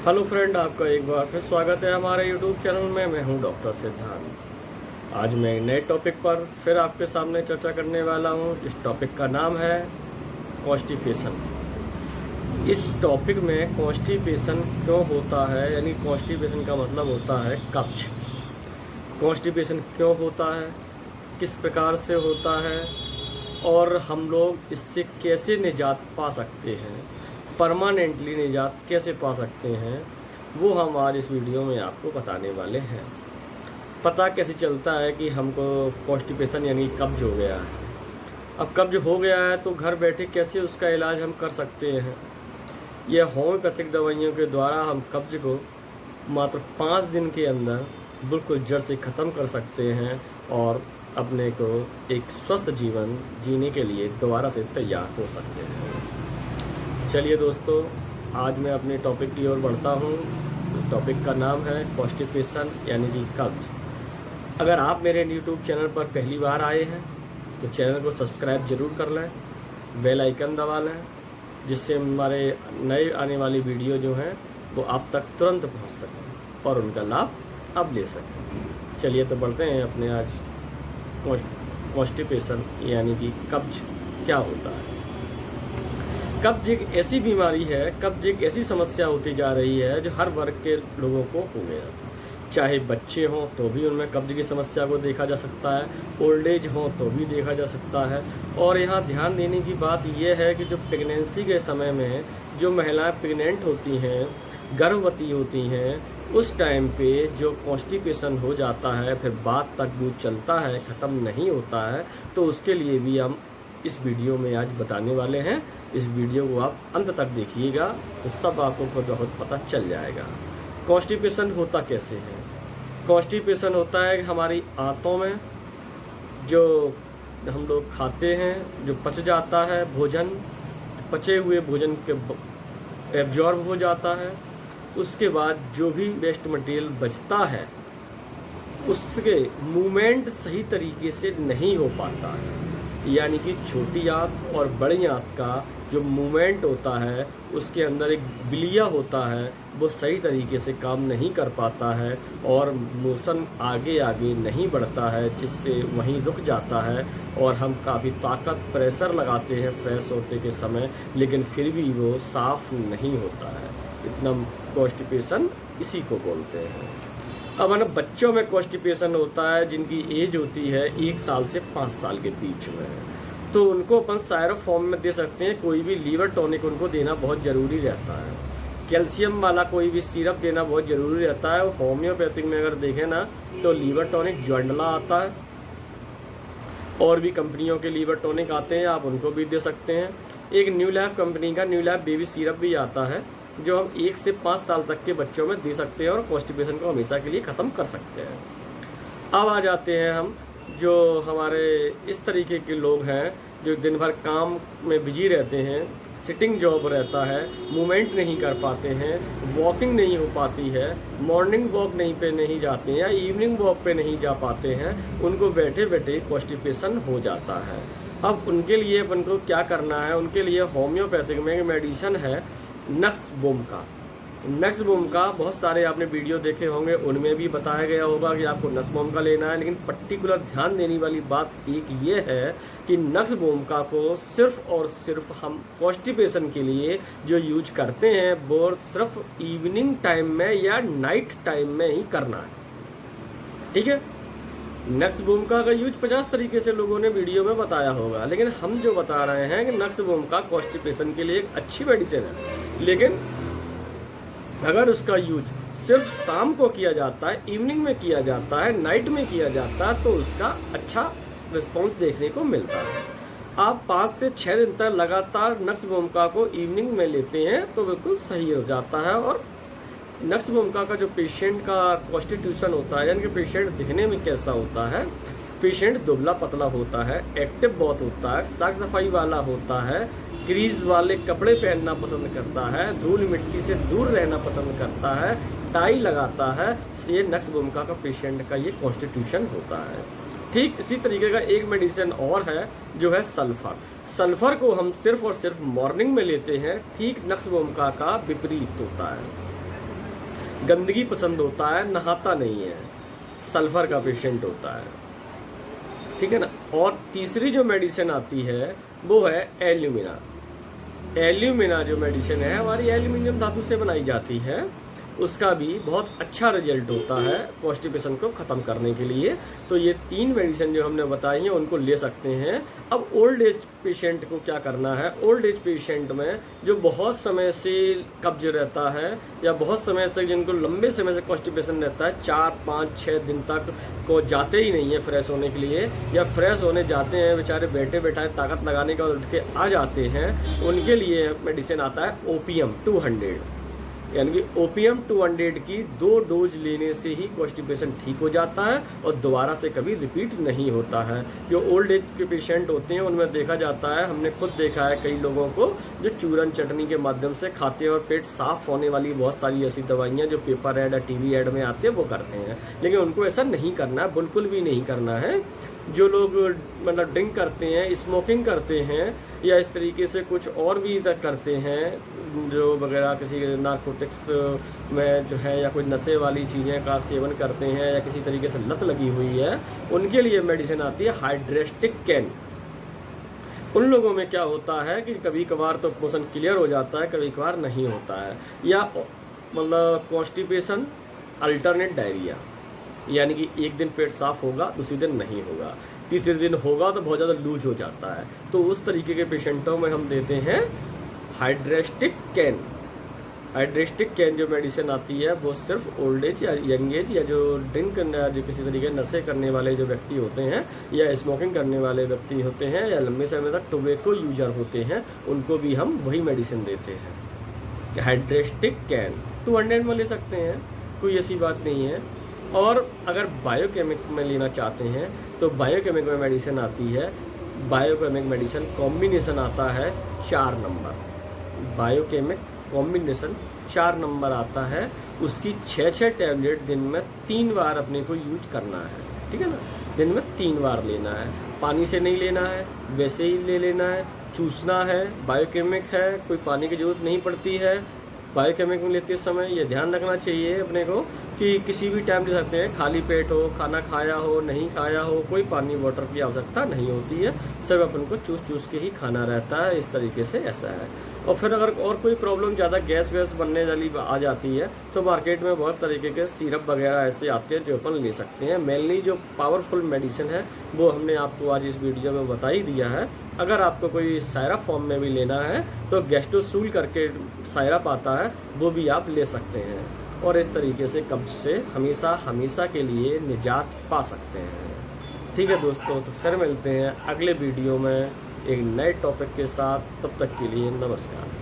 Hello friend, आपका एक बार फिर स्वागत है हमारे यूट्यूब चैनल में। मैं हूं डॉक्टर सिद्धांत। आज मैं एक नए टॉपिक पर फिर आपके सामने चर्चा करने वाला हूं। इस टॉपिक का नाम है कॉन्स्टिपेशन। इस टॉपिक में कॉन्स्टिपेशन क्यों होता है, यानी कॉन्स्टिपेशन का मतलब होता है कब्ज। कॉन्स्टिपेशन क्यों होता है, किस प्रकार से होता है और हम लोग इससे कैसे निजात पा सकते हैं, परमानेंटली निजात कैसे पा सकते हैं, वो हम आज इस वीडियो में आपको बताने वाले हैं। पता कैसे चलता है कि हमको कॉन्स्टिपेशन यानी कब्ज हो गया है। अब कब्ज हो गया है तो घर बैठे कैसे उसका इलाज हम कर सकते हैं। यह होम्योपैथिक दवाइयों के द्वारा हम कब्ज को मात्र 5 दिन के अंदर बिल्कुल जड़ से ख़त्म कर सकते हैं और अपने को एक स्वस्थ जीवन जीने के लिए दोबारा से तैयार हो सकते हैं। चलिए दोस्तों, आज मैं अपने टॉपिक की ओर बढ़ता हूँ। उस टॉपिक का नाम है कॉन्स्टिपेशन यानी कि कब्ज। अगर आप मेरे यूट्यूब चैनल पर पहली बार आए हैं तो चैनल को सब्सक्राइब जरूर कर लें, बेल आइकन दबा लें, जिससे हमारे नए आने वाली वीडियो जो हैं वो आप तक तुरंत पहुँच सकें और उनका लाभ आप ले सकें। चलिए तो बढ़ते हैं अपने आज कॉन्स्टिपेशन यानी कि कब्ज क्या होता है। कब्ज एक ऐसी बीमारी है, कब्ज एक ऐसी समस्या होती जा रही है जो हर वर्ग के लोगों को हो गया था। चाहे बच्चे हों तो भी उनमें कब्ज की समस्या को देखा जा सकता है, ओल्ड एज हों तो भी देखा जा सकता है। और यहाँ ध्यान देने की बात यह है कि जो प्रेगनेंसी के समय में जो महिलाएं प्रेग्नेंट होती हैं, गर्भवती होती हैं, उस टाइम पे जो कॉन्स्टिपेशन हो जाता है, फिर बाद तक दूध चलता है, ख़त्म नहीं होता है, तो उसके लिए भी हम इस वीडियो में आज बताने वाले हैं। इस वीडियो को आप अंत तक देखिएगा तो सब आपको खुद बहुत पता चल जाएगा। कॉन्स्टिपेशन होता कैसे है। कॉन्स्टिपेशन होता है कि हमारी आंतों में जो हम लोग खाते हैं, जो पच जाता है भोजन, पचे हुए भोजन के एब्जॉर्ब हो जाता है, उसके बाद जो भी वेस्ट मटेरियल बचता है उसके मूवमेंट सही तरीके से नहीं हो पाता है। यानी कि छोटी आंत और बड़ी आंत का जो मूवमेंट होता है उसके अंदर एक बिलिया होता है, वो सही तरीके से काम नहीं कर पाता है और मोशन आगे आगे नहीं बढ़ता है, जिससे वहीं रुक जाता है और हम काफ़ी ताकत प्रेशर लगाते हैं फ्रेश होते के समय, लेकिन फिर भी वो साफ नहीं होता है। इतना कॉन्स्टिपेशन इसी को बोलते हैं। अब है ना, बच्चों में कॉन्स्टिपेशन होता है जिनकी एज होती है 1 साल से 5 साल के बीच में, तो उनको अपन सायरप फॉर्म में दे सकते हैं। कोई भी लीवर टॉनिक उनको देना बहुत ज़रूरी रहता है। कैल्शियम वाला कोई भी सिरप देना बहुत ज़रूरी रहता है। होम्योपैथिक में अगर देखें ना तो लीवर टॉनिक ज्वांडला आता है, और भी कंपनियों के लीवर टॉनिक आते हैं, आप उनको भी दे सकते हैं। एक न्यू लाइफ कंपनी का न्यू लाइफ बेबी सिरप भी आता है जो हम 1 से 5 साल तक के बच्चों में दे सकते हैं और कॉन्स्टिपेशन को हमेशा के लिए ख़त्म कर सकते हैं। अब आ जाते हैं हम जो हमारे इस तरीके के लोग हैं जो दिन भर काम में बिजी रहते हैं, सिटिंग जॉब रहता है, मूवमेंट नहीं कर पाते हैं, वॉकिंग नहीं हो पाती है, मॉर्निंग वॉक नहीं जाते हैं या इवनिंग वॉक पे नहीं जा पाते हैं, उनको बैठे बैठे कॉन्स्टिपेशन हो जाता है। अब उनके लिए अपन को क्या करना है, उनके लिए होम्योपैथिक में एक मेडिसिन है नक्सबोम का। नक्सबोम का बहुत सारे आपने वीडियो देखे होंगे, उनमें भी बताया गया होगा कि आपको नक्सबोम का लेना है, लेकिन पर्टिकुलर ध्यान देने वाली बात एक ये है कि नक्सबोम का को सिर्फ और सिर्फ हम कॉन्स्टिपेशन के लिए जो यूज करते हैं वो सिर्फ इवनिंग टाइम में या नाइट टाइम में ही करना है, ठीक है। नक्सबोम का यूज 50 तरीके से लोगों ने वीडियो में बताया होगा, लेकिन हम जो बता रहे हैं कि नक्सबोम का कॉन्स्टिपेशन के लिए एक अच्छी मेडिसिन है, लेकिन अगर उसका यूज सिर्फ शाम को किया जाता है, इवनिंग में किया जाता है, नाइट में किया जाता है, तो उसका अच्छा रिस्पॉन्स देखने को मिलता है। आप 5 से 6 दिन तक लगातार नक्सबोम का को इवनिंग में लेते हैं तो बिल्कुल सही हो जाता है। और नक्सबोम का जो पेशेंट का कॉन्स्टिट्यूशन होता है, यानी कि पेशेंट दिखने में कैसा होता है, पेशेंट दुबला पतला होता है, एक्टिव बहुत होता है, साफ सफाई वाला होता है, क्रीज वाले कपड़े पहनना पसंद करता है, धूल मिट्टी से दूर रहना पसंद करता है, टाई लगाता है, ये नक्सबोम का पेशेंट का ये कॉन्स्टिट्यूशन होता है। ठीक इसी तरीके का एक मेडिसिन और है जो है सल्फर। सल्फर को हम सिर्फ और सिर्फ मॉर्निंग में लेते हैं, ठीक नक्सबोम का विपरीत होता है। गंदगी पसंद होता है, नहाता नहीं है, सल्फर का पेशेंट होता है, ठीक है ना। और तीसरी जो मेडिसिन आती है वो है एल्यूमिना। एल्यूमिना जो मेडिसिन है हमारी एल्यूमिनियम धातु से बनाई जाती है, उसका भी बहुत अच्छा रिजल्ट होता है कॉन्स्टिपेशन को ख़त्म करने के लिए। तो ये 3 मेडिसिन जो हमने बताई हैं उनको ले सकते हैं। अब ओल्ड एज पेशेंट को क्या करना है, ओल्ड एज पेशेंट में जो बहुत समय से कब्ज रहता है या बहुत समय से जिनको लंबे समय से कॉन्स्टिपेशन रहता है, 4, 5, 6 दिन तक को जाते ही नहीं है फ्रेश होने के लिए, या फ्रेश होने जाते हैं बेचारे बैठे बैठाए ताकत लगाने के बाद उठ के आ जाते हैं, उनके लिए मेडिसिन आता है ओपीएम 200, यानी कि ओपीएम 200 की 2 डोज लेने से ही कॉन्स्टिपेशन ठीक हो जाता है और दोबारा से कभी रिपीट नहीं होता है। जो ओल्ड एज के पेशेंट होते हैं उनमें देखा जाता है, हमने खुद देखा है कई लोगों को जो चूरन चटनी के माध्यम से खाते हैं और पेट साफ होने वाली बहुत सारी ऐसी दवाइयाँ जो पेपर ऐड या टीवी ऐड में आती है वो करते हैं, लेकिन उनको ऐसा नहीं करना है, बिल्कुल भी नहीं करना है। जो लोग मतलब ड्रिंक करते हैं, स्मोकिंग करते हैं या इस तरीके से कुछ और भी तक करते हैं जो वगैरह किसी नारकोटिक्स में जो है या कोई नशे वाली चीज़ें का सेवन करते हैं या किसी तरीके से लत लगी हुई है, उनके लिए मेडिसिन आती है हाइड्रेस्टिक कैन। उन लोगों में क्या होता है कि कभी कभार तो मोशन क्लियर हो जाता है, कभी कभार नहीं होता है, या मतलब कॉन्स्टिपेशन अल्टरनेट डायरिया, यानी कि एक दिन पेट साफ होगा, दूसरे दिन नहीं होगा, तीसरे दिन होगा तो बहुत ज़्यादा लूज हो जाता है। तो उस तरीके के पेशेंटों में हम देते हैं हाइड्रेस्टिक कैन। हाइड्रेस्टिक कैन जो मेडिसिन आती है वो सिर्फ ओल्ड एज या यंग एज या जो ड्रिंक करने जो किसी तरीके नशे करने वाले जो व्यक्ति होते हैं या स्मोकिंग करने वाले व्यक्ति होते हैं या लंबे समय तक टोबैको यूजर होते हैं, उनको भी हम वही मेडिसिन देते हैं। हाइड्रेस्टिक कैन 200 में ले सकते हैं, कोई ऐसी बात नहीं है। और अगर बायोकेमिक में लेना चाहते हैं तो बायोकेमिक में मेडिसिन आती है, बायोकेमिक मेडिसिन कॉम्बिनेशन आता है 4 नंबर, बायोकेमिक कॉम्बिनेशन 4 नंबर आता है, उसकी 6 टैबलेट दिन में 3 बार अपने को यूज करना है, ठीक है ना। दिन में 3 बार लेना है, पानी से नहीं लेना है, वैसे ही ले लेना है, चूसना है। बायोकेमिक है, कोई पानी की जरूरत नहीं पड़ती है। बायोकेमिक में लेते समय ये ध्यान रखना चाहिए अपने को कि किसी भी टाइम ले सकते हैं, खाली पेट हो, खाना खाया हो, नहीं खाया हो, कोई पानी वाटर की आवश्यकता नहीं होती है, सब अपन को चूस के ही खाना रहता है, इस तरीके से ऐसा है। और फिर अगर और कोई प्रॉब्लम ज़्यादा गैस वैस बनने वाली आ जाती है तो मार्केट में बहुत तरीके के सिरप वगैरह ऐसे आते हैं जो अपन ले सकते हैं। मेनली जो पावरफुल मेडिसिन है वो हमने आपको आज इस वीडियो में बता ही दिया है। अगर आपको कोई सायरप फॉर्म में भी लेना है तो गैस्ट्रोसूल करके सायरप आता है, वो भी आप ले सकते हैं और इस तरीके से कब्ज से हमेशा के लिए निजात पा सकते हैं। ठीक है दोस्तों, तो फिर मिलते हैं अगले वीडियो में एक नए टॉपिक के साथ। तब तक के लिए नमस्कार।